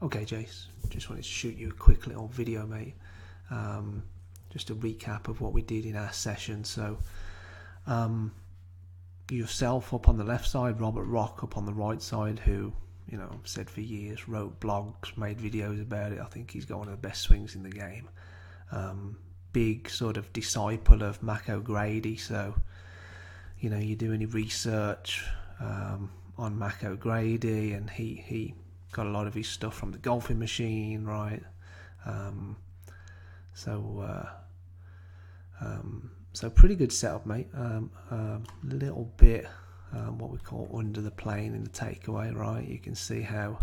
Okay, Jace, just wanted to shoot you a quick little video, mate. Just a recap of what we did in our session. So, yourself up on the left side, Robert Rock up on the right side, who, I've said for years, wrote blogs, made videos about it. I think he's got one of the best swings in the game. Big sort of disciple of Mac O'Grady. So, you do any research on Mac O'Grady, and he got a lot of his stuff from the Golfing Machine, right? So pretty good setup, mate. A little bit what we call under the plane in the takeaway, right? You can see how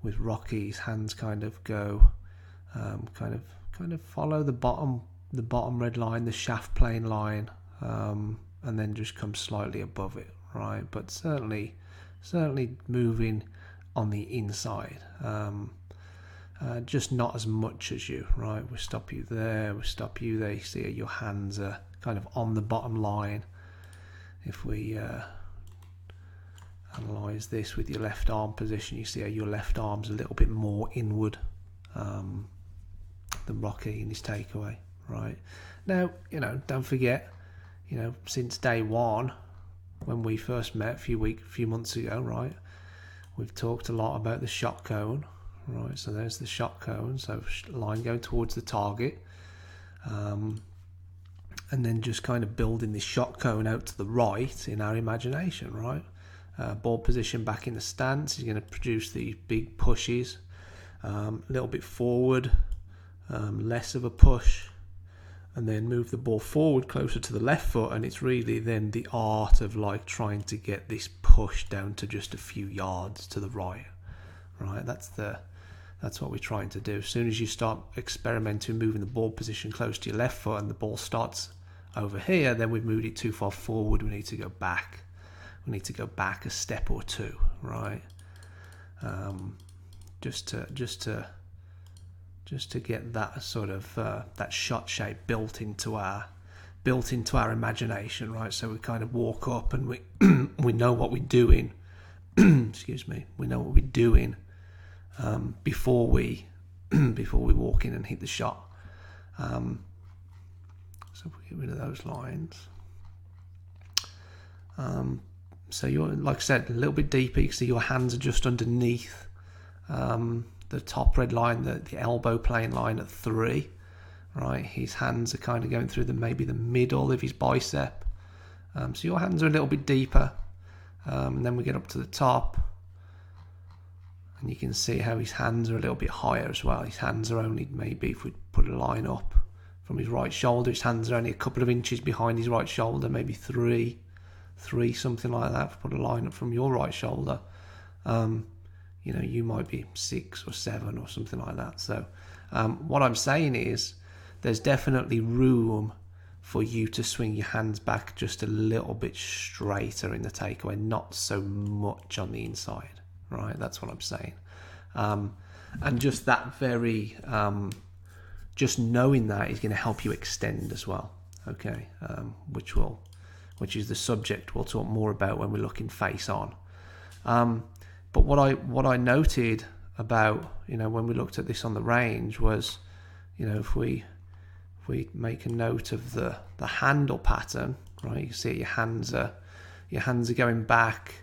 with Rocky's hands kind of go, kind of follow the bottom red line, the shaft plane line, and then just come slightly above it, right? But certainly moving on the inside, just not as much as you, right? We stop you there, you see your hands are kind of on the bottom line. If we analyse this with your left arm position, you see how your left arm's a little bit more inward than Rocky in his takeaway, right? Now, don't forget, since day one, when we first met a few months ago, right, we've talked a lot about the shot cone, right? So there's the shot cone, so line going towards the target, and then just kind of building the shot cone out to the right in our imagination, right? Ball position back in the stance is going to produce these big pushes, a little bit forward, less of a push, and then move the ball forward closer to the left foot, and it's really then the art of like trying to get this push down to just a few yards to the right. That's what we're trying to do. As soon as you start experimenting, moving the ball position close to your left foot, and the ball starts over here, then we've moved it too far forward. We need to go back. We need to go back a step or two, right? Just to get that sort of that shot shape built into our imagination, right? So we kind of walk up and we we know what we're doing. Excuse me. We know what we're doing before we walk in and hit the shot. So if we get rid of those lines. So you're, like I said, a little bit deeper. You can see your hands are just underneath the top red line, the elbow plane line at 3, right? His hands are kind of going through maybe the middle of his bicep. So your hands are a little bit deeper. And then we get up to the top, and you can see how his hands are a little bit higher as well. His hands are only, maybe if we put a line up from his right shoulder, his hands are only a couple of inches behind his right shoulder, maybe three, something like that. If we put a line up from your right shoulder, you might be 6 or 7 or something like that. So what I'm saying is there's definitely room for you to swing your hands back just a little bit straighter in the takeaway, not so much on the inside, right? That's what I'm saying. And just that very, just knowing that is going to help you extend as well, okay? Which is the subject we'll talk more about when we're looking face on. But what I noted about, when we looked at this on the range was, if we make a note of the handle pattern, right? You see your hands are going back,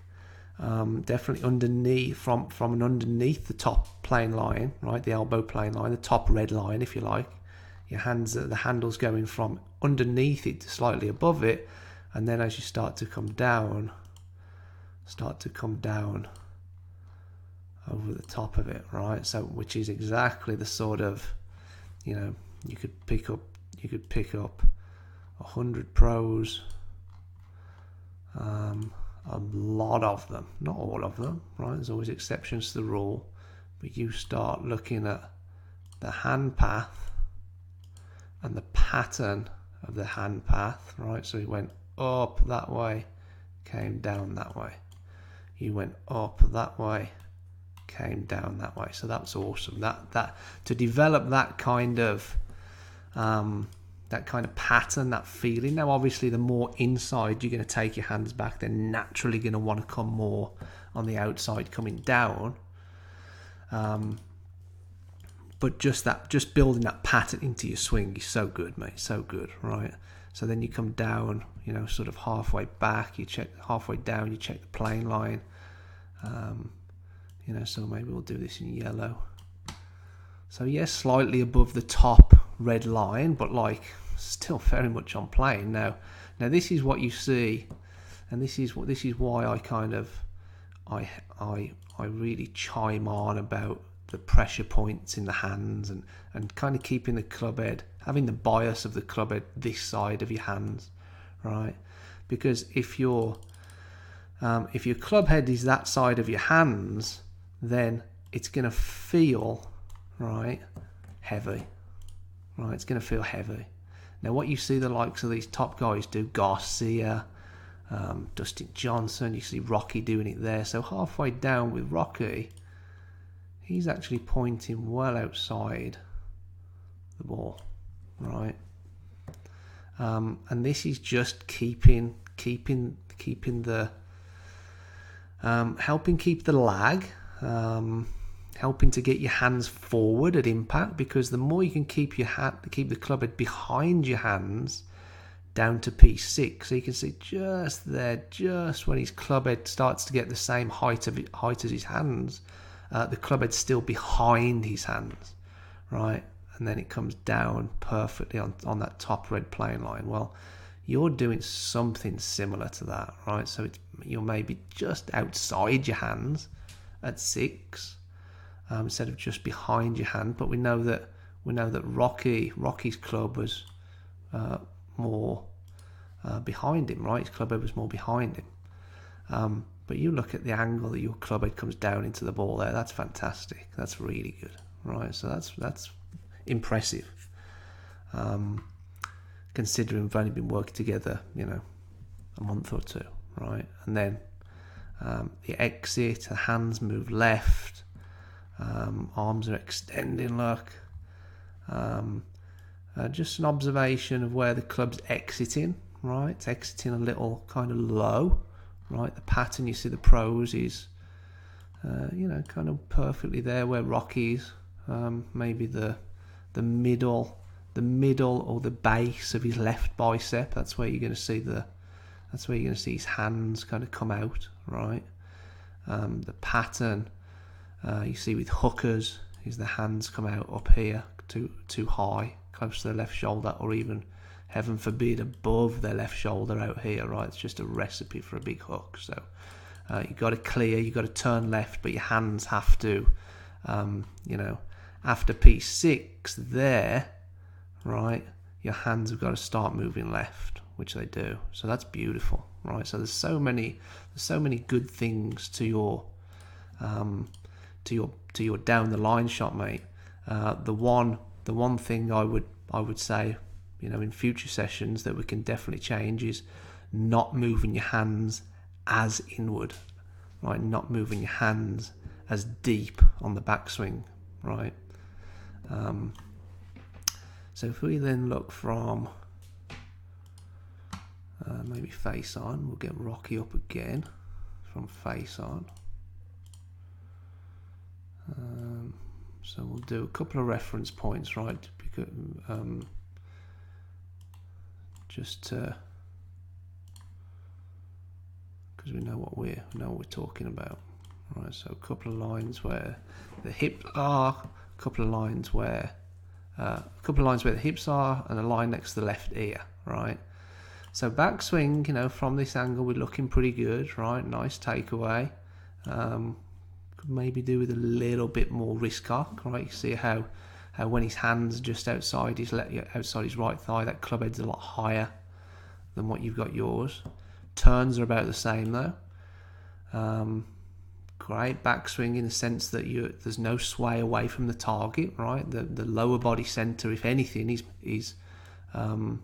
definitely underneath from underneath the top plane line, right? The elbow plane line, the top red line, if you like. Your hands, the handle's going from underneath it to slightly above it, and then as you start to come down over the top of it, right? So, which is exactly the sort of, you could pick up 100 pros, a lot of them, not all of them, right? There's always exceptions to the rule, but you start looking at the hand path and the pattern of the hand path, right? So he went up that way, came down that way. You went up that way, came down that way. So that's awesome. That to develop that kind of pattern, that feeling. Now, obviously, the more inside you're going to take your hands back, they're naturally going to want to come more on the outside, coming down. But just building that pattern into your swing is so good, mate. So good, right? So then you come down, sort of halfway back. You check halfway down. You check the plane line. So maybe we'll do this in yellow. So yes, slightly above the top red line, but still very much on plane. Now this is what you see, and this is why I kind of I really chime on about the pressure points in the hands and kind of keeping the club head, having the bias of the club head this side of your hands, right? Because if your club head is that side of your hands, then it's going to feel heavy, right? It's going to feel heavy. Now, what you see the likes of these top guys do, Garcia, Dustin Johnson, you see Rocky doing it there. So halfway down with Rocky, he's actually pointing well outside the ball, right? And this is just keeping the helping keep the lag, helping to get your hands forward at impact, because the more you can keep the club head behind your hands down to P6, so you can see just there, just when his club head starts to get the same height as his hands, the club head's still behind his hands, right? And then it comes down perfectly on that top red plane line. Well, you're doing something similar to that, right? So you're maybe just outside your hands at 6, instead of just behind your hand. But we know that Rocky's club was more behind him, right? His club head was more behind him. But you look at the angle that your club head comes down into the ball there. That's fantastic. That's really good, right? So that's impressive. Considering we've only been working together, a month or two, right? And then the exit, the hands move left, arms are extending, look. Just an observation of where the club's exiting, right? It's exiting a little kind of low, right? The pattern, you see the pros is, kind of perfectly there where Rocky's, maybe the middle or the base of his left bicep. That's where you're going to see his hands kind of come out, right? The pattern you see with hookers is the hands come out up here too high, close to the left shoulder, or even, heaven forbid, above their left shoulder out here, right? It's just a recipe for a big hook. So you've got to clear, you've got to turn left, but your hands have to, after P6 there, right, your hands have got to start moving left, which they do. So that's beautiful, right? So there's so many good things to your down the line shot, mate. The one thing I would say, in future sessions that we can definitely change is not moving your hands as inward, right? Not moving your hands as deep on the backswing, right? So if we then look from maybe face on, we'll get Rocky up again from face on. So we'll do a couple of reference points, right? Because, because we know what we're talking about, right? So a couple of lines where the hips are, a couple of lines where the hips are, and a line next to the left ear, right? So backswing, from this angle, we're looking pretty good, right? Nice takeaway. Could maybe do with a little bit more wrist cock, right? You see how when his hands are just outside his right thigh, that club head's a lot higher than what you've got yours. Turns are about the same though. Great backswing in the sense that there's no sway away from the target, right? The lower body center, if anything, is the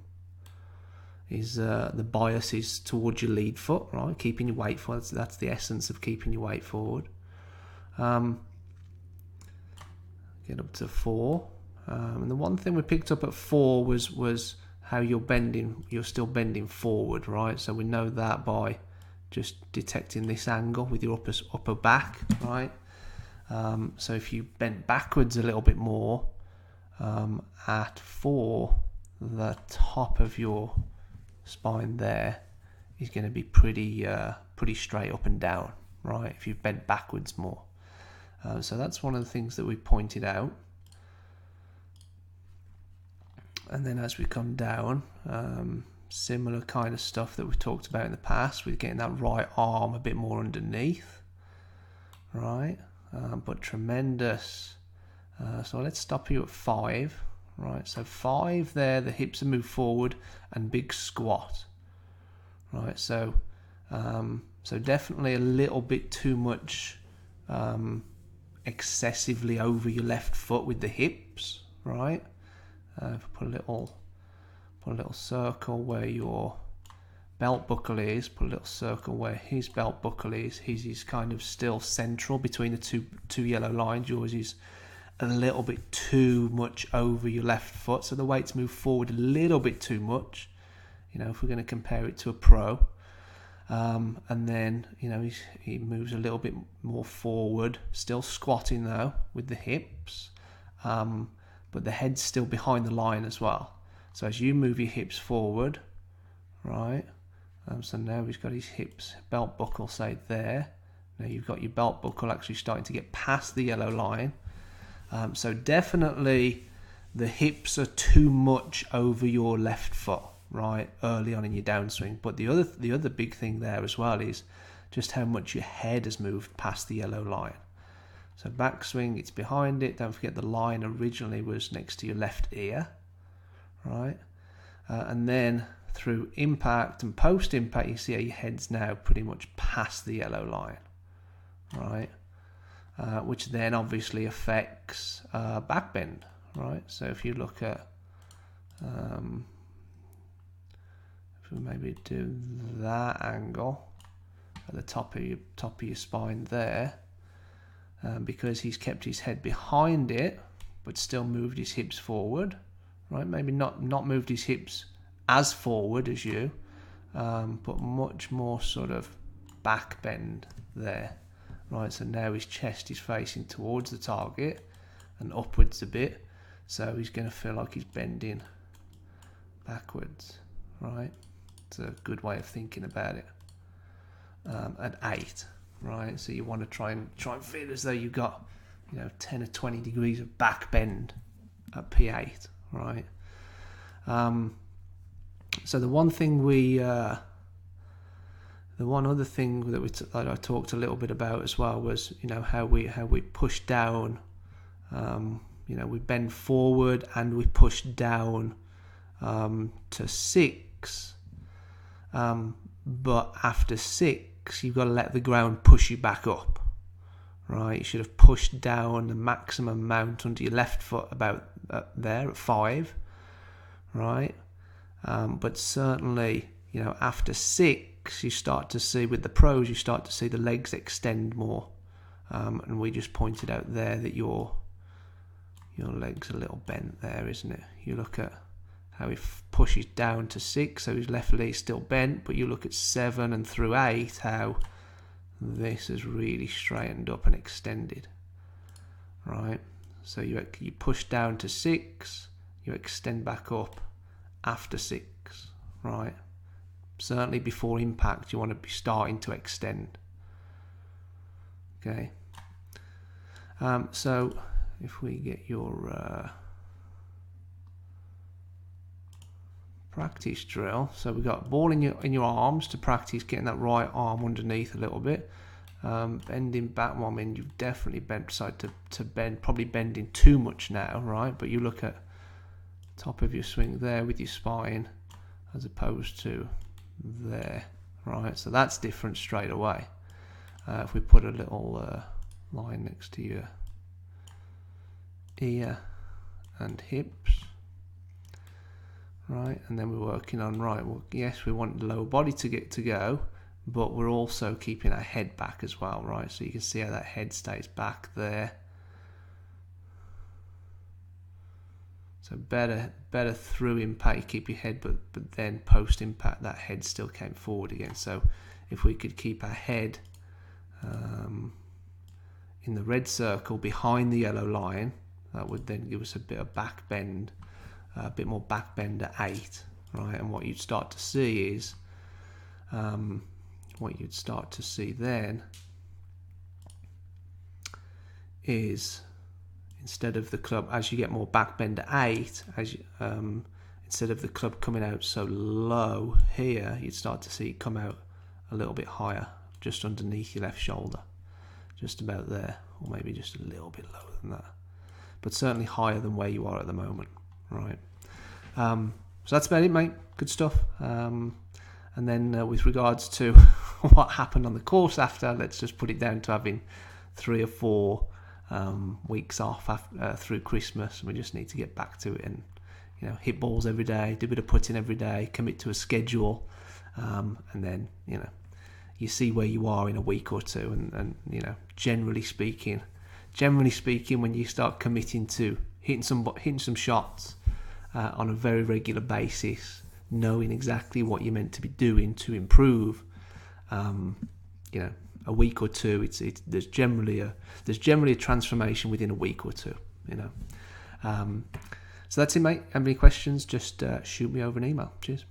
bias is towards your lead foot, right? Keeping your weight forward. That's the essence of keeping your weight forward. Get up to 4, and the one thing we picked up at 4 was how you're still bending forward, right? So we know that by just detecting this angle with your upper back, right? So if you bent backwards a little bit more at 4, the top of your spine there is going to be pretty straight up and down, right? If you've bent backwards more. So that's one of the things that we pointed out. And then as we come down, similar kind of stuff that we've talked about in the past with getting that right arm a bit more underneath, right? But tremendous. So let's stop you at 5, right? So 5 there, the hips are moved forward and big squat, right? So definitely a little bit too much excessively over your left foot with the hips, right? If I put a little circle where your belt buckle is, put a little circle where his belt buckle is. His is kind of still central between the two yellow lines. Yours is a little bit too much over your left foot, so the weights move forward a little bit too much, if we're going to compare it to a pro. And then he moves a little bit more forward, still squatting though with the hips, but the head's still behind the line as well. So as you move your hips forward, right, so now he's got his hips, belt buckle, say there. Now you've got your belt buckle actually starting to get past the yellow line. So definitely the hips are too much over your left foot, right, early on in your downswing. But the other big thing there as well is just how much your head has moved past the yellow line. So backswing, it's behind it. Don't forget the line originally was next to your left ear, right? And then through impact and post-impact, you see how your head's now pretty much past the yellow line, right? Which then obviously affects back bend, right? So if you look at, if we maybe do that angle at the top of your spine there, because he's kept his head behind it, but still moved his hips forward, right? Maybe not moved his hips as forward as you, but much more sort of back bend there, right? So now his chest is facing towards the target and upwards a bit, so he's going to feel like he's bending backwards, right? It's a good way of thinking about it. At 8, right? So you want to try and feel as though you've got 10 or 20 degrees of back bend at P8, right? So the one other thing that I talked a little bit about as well was how we push down. We bend forward and we push down to 6. But after 6, you've got to let the ground push you back up, right? You should have pushed down the maximum amount under your left foot about there at 5, right? But certainly, after 6, you start to see, with the pros, you start to see the legs extend more. And we just pointed out there that your leg's a little bent there, isn't it? You look at how he pushes down to 6, so his left leg's still bent, but you look at 7 and through 8, how this is really straightened up and extended, right? So you push down to 6, you extend back up after 6, right? Certainly before impact, you want to be starting to extend. Okay. So if we get your practice drill, so we've got ball in your arms to practice getting that right arm underneath a little bit. Bending back, well, I mean, you've definitely bent side to bend, probably bending too much now, right? But you look at top of your swing there with your spine as opposed to there, right? So that's different straight away. If we put a little line next to your ear and hips, right? And then we're working on, right, well, yes, we want the lower body to go, but we're also keeping our head back as well, right? So you can see how that head stays back there. So better through impact, you keep your head, but then post impact, that head still came forward again. So if we could keep our head in the red circle behind the yellow line. That would then give us a bit of back bend, a bit more back bend at 8, right? And what you'd start to see is, then is, instead of the club, as you get more back bend at 8, instead of the club coming out so low here, you'd start to see it come out a little bit higher, just underneath your left shoulder, just about there, or maybe just a little bit lower than that, but certainly higher than where you are at the moment, right? So that's about it, mate. Good stuff. And then with regards to what happened on the course after, let's just put it down to having 3 or 4 weeks off through Christmas. We just need to get back to it and, hit balls every day, do a bit of putting every day, commit to a schedule, and then, you see where you are in a week or two. And generally speaking, when you start committing to hitting some shots on a very regular basis, knowing exactly what you're meant to be doing to improve, a week or two, there's generally a transformation within a week or two. So that's it, mate. Have any questions? Just shoot me over an email. Cheers.